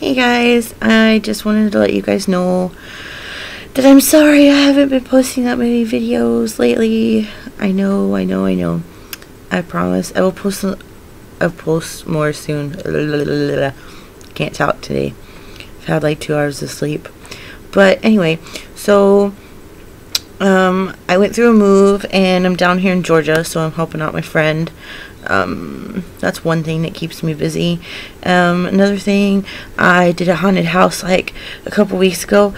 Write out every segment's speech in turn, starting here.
Hey guys, I just wanted to let you guys know that I'm sorry I haven't been posting that many videos lately. I know. I promise I will post more soon. Can't talk today. I've had like 2 hours of sleep. But anyway, so I went through a move and I'm down here in Georgia, so I'm helping out my friend. That's one thing that keeps me busy. Another thing, I did a haunted house like a couple weeks ago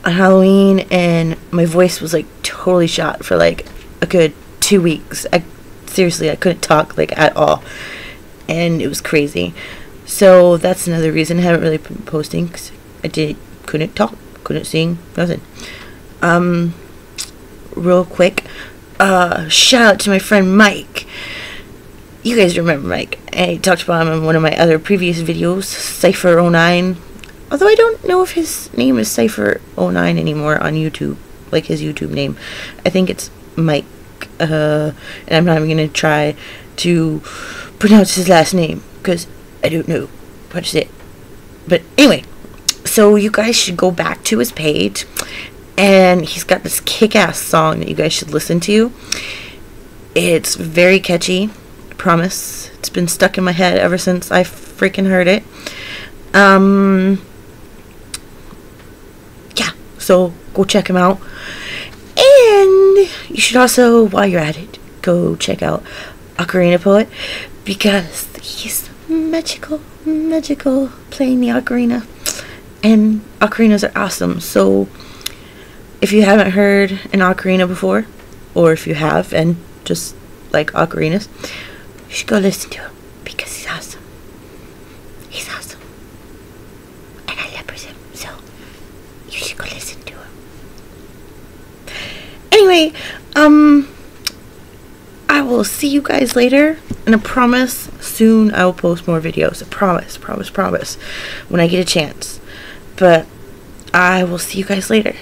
on Halloween, and my voice was like totally shot for like a good 2 weeks. Seriously, I couldn't talk like at all, and it was crazy. So that's another reason I haven't really been posting, 'cause couldn't talk, couldn't sing, nothing. Real quick, shout out to my friend Mike. You guys remember Mike. I talked about him in one of my other previous videos, Cypher09. Although I don't know if his name is Cypher09 anymore on YouTube, like his YouTube name. I think it's Mike, and I'm not even going to try to pronounce his last name, because I don't know what to say. But anyway, so you guys should go back to his page, and he's got this kick-ass song that you guys should listen to. It's very catchy. Promise. It's been stuck in my head ever since I freaking heard it. Yeah, so go check him out. And you should also, while you're at it, go check out Ocarina Poet, because he's magical playing the ocarina. And ocarinas are awesome. So if you haven't heard an ocarina before, or if you have and just like ocarinas, you should go listen to him, because he's awesome. He's awesome. And I love him, so you should go listen to him. Anyway, I will see you guys later, and I promise soon I will post more videos. I promise, when I get a chance. But I will see you guys later.